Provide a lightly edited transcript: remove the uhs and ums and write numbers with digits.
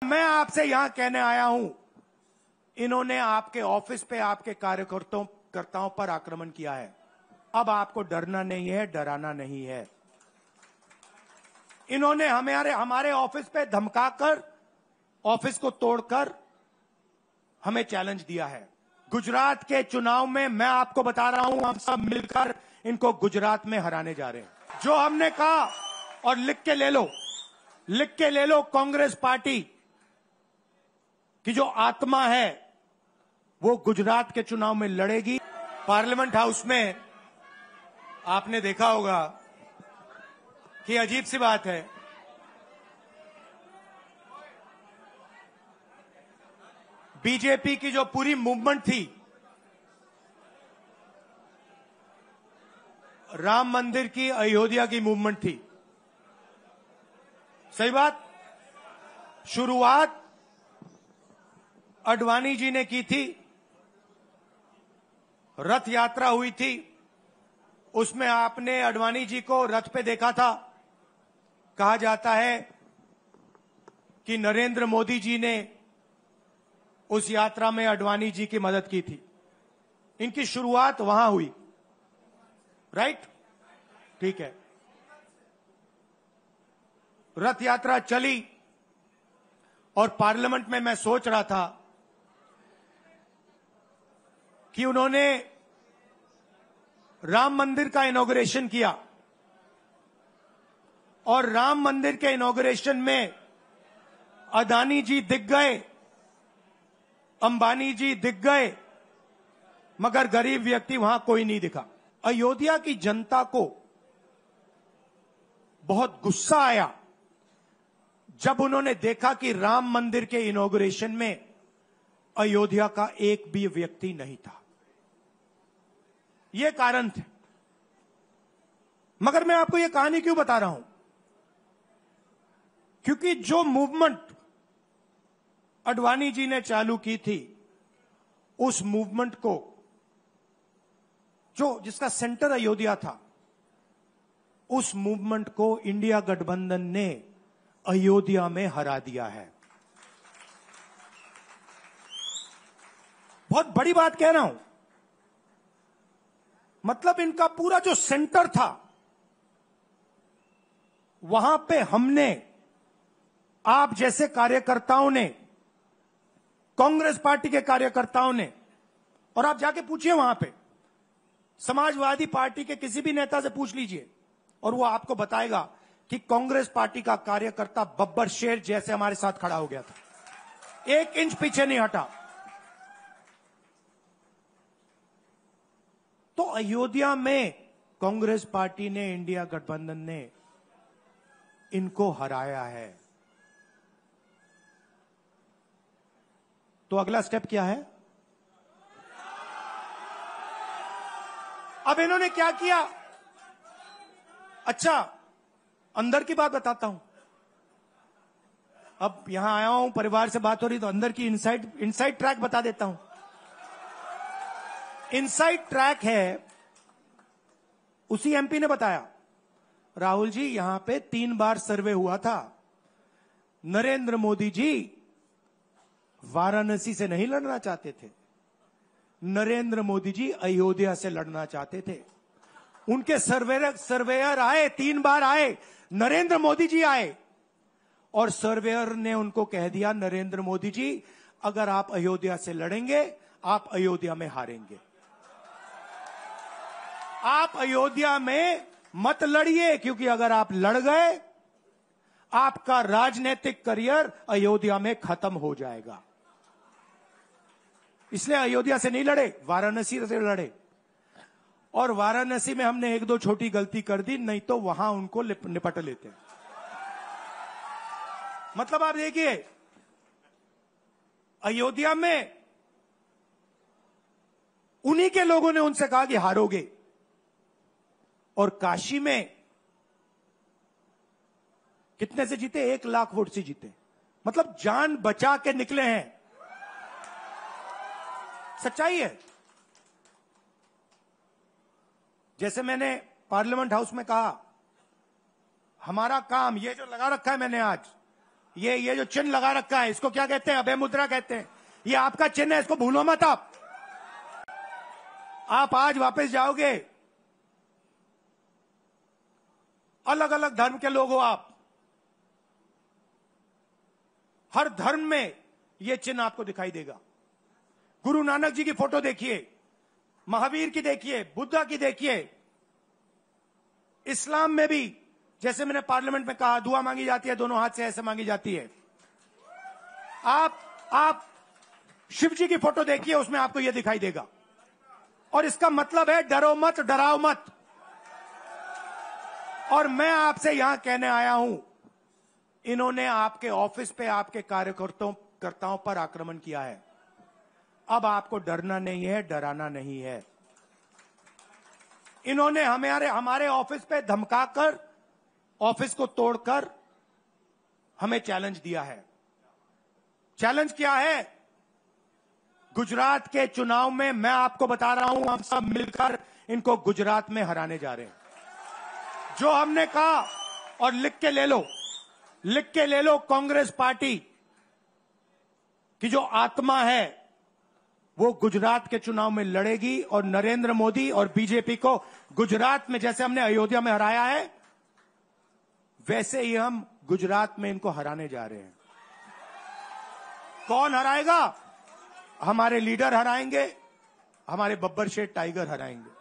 मैं आपसे यहां कहने आया हूं, इन्होंने आपके ऑफिस पे आपके कार्यकर्ताओं पर आक्रमण किया है। अब आपको डरना नहीं है, डराना नहीं है। इन्होंने हमारे ऑफिस पे धमकाकर, ऑफिस को तोड़कर हमें चैलेंज दिया है। गुजरात के चुनाव में मैं आपको बता रहा हूं, हम सब मिलकर इनको गुजरात में हराने जा रहे हैं। जो हमने कहा, और लिख के ले लो, कांग्रेस पार्टी की जो आत्मा है वो गुजरात के चुनाव में लड़ेगी। पार्लियामेंट हाउस में आपने देखा होगा कि अजीब सी बात है, बीजेपी की जो पूरी मूवमेंट थी, राम मंदिर की, अयोध्या की मूवमेंट थी। सही बात। शुरुआत अडवाणी जी ने की थी, रथ यात्रा हुई थी, उसमें आपने अडवाणी जी को रथ पे देखा था। कहा जाता है कि नरेंद्र मोदी जी ने उस यात्रा में अडवाणी जी की मदद की थी। इनकी शुरुआत वहां हुई, राइट? ठीक है। रथ यात्रा चली और पार्लियामेंट में मैं सोच रहा था कि उन्होंने राम मंदिर का इनॉग्रेशन किया और राम मंदिर के इनॉग्रेशन में अदानी जी दिख गए, अंबानी जी दिख गए, मगर गरीब व्यक्ति वहां कोई नहीं दिखा। अयोध्या की जनता को बहुत गुस्सा आया जब उन्होंने देखा कि राम मंदिर के इनॉग्रेशन में अयोध्या का एक भी व्यक्ति नहीं था। यह कारण थे। मगर मैं आपको यह कहानी क्यों बता रहा हूं? क्योंकि जो मूवमेंट अडवाणी जी ने चालू की थी, उस मूवमेंट को, जिसका सेंटर अयोध्या था, उस मूवमेंट को इंडिया गठबंधन ने अयोध्या में हरा दिया है। बहुत बड़ी बात कह रहा हूं। मतलब इनका पूरा जो सेंटर था, वहां पे हमने, आप जैसे कार्यकर्ताओं ने, कांग्रेस पार्टी के कार्यकर्ताओं ने, और आप जाके पूछिए वहां पे, समाजवादी पार्टी के किसी भी नेता से पूछ लीजिए और वो आपको बताएगा कि कांग्रेस पार्टी का कार्यकर्ता बब्बर शेर जैसे हमारे साथ खड़ा हो गया था, 1 इंच पीछे नहीं हटा। तो अयोध्या में कांग्रेस पार्टी ने, इंडिया गठबंधन ने इनको हराया है। तो अगला स्टेप क्या है? अब इन्होंने क्या किया? अच्छा, अंदर की बात बताता हूं। अब यहां आया हूं, परिवार से बात हो रही, तो अंदर की इनसाइड ट्रैक बता देता हूं। इनसाइड ट्रैक है, उसी एमपी ने बताया, राहुल जी यहां पे 3 बार सर्वे हुआ था। नरेंद्र मोदी जी वाराणसी से नहीं लड़ना चाहते थे, नरेंद्र मोदी जी अयोध्या से लड़ना चाहते थे। उनके सर्वेयर आए, 3 बार आए, नरेंद्र मोदी जी आए, और सर्वेयर ने उनको कह दिया, नरेंद्र मोदी जी अगर आप अयोध्या से लड़ेंगे, आप अयोध्या में हारेंगे। आप अयोध्या में मत लड़िए, क्योंकि अगर आप लड़ गए, आपका राजनीतिक करियर अयोध्या में खत्म हो जाएगा। इसलिए अयोध्या से नहीं लड़े, वाराणसी से लड़े। और वाराणसी में हमने 1-2 छोटी गलती कर दी, नहीं तो वहां उनको निपट लेते। मतलब आप देखिए, अयोध्या में उन्हीं के लोगों ने उनसे कहा कि हारोगे, और काशी में कितने से जीते? 1 लाख वोट से जीते। मतलब जान बचा के निकले हैं। सच्चाई है। जैसे मैंने पार्लियामेंट हाउस में कहा, हमारा काम, ये जो लगा रखा है मैंने आज, ये जो चिन्ह लगा रखा है इसको क्या कहते हैं? अभय मुद्रा कहते हैं। ये आपका चिन्ह है, इसको भूलो मत आप आज वापस जाओगे। अलग अलग धर्म के लोग हो आप, हर धर्म में यह चिन्ह आपको दिखाई देगा। गुरु नानक जी की फोटो देखिए, महावीर की देखिए, बुद्धा की देखिए। इस्लाम में भी जैसे मैंने पार्लियामेंट में कहा, दुआ मांगी जाती है दोनों हाथ से, ऐसे मांगी जाती है। आप शिव जी की फोटो देखिए, उसमें आपको यह दिखाई देगा। और इसका मतलब है डरो मत, डराओ मत। और मैं आपसे यहां कहने आया हूं, इन्होंने आपके ऑफिस पे आपके कार्यकर्ताओं पर आक्रमण किया है। अब आपको डरना नहीं है, डराना नहीं है। इन्होंने हमारे ऑफिस पे धमकाकर, ऑफिस को तोड़कर हमें चैलेंज दिया है। चैलेंज क्या है? गुजरात के चुनाव में मैं आपको बता रहा हूं, हम सब मिलकर इनको गुजरात में हराने जा रहे हैं। जो हमने कहा, और लिख के ले लो, कांग्रेस पार्टी की जो आत्मा है वो गुजरात के चुनाव में लड़ेगी। और नरेंद्र मोदी और बीजेपी को गुजरात में जैसे हमने अयोध्या में हराया है, वैसे ही हम गुजरात में इनको हराने जा रहे हैं। कौन हराएगा? हमारे लीडर हराएंगे, हमारे बब्बर शेठ टाइगर हराएंगे।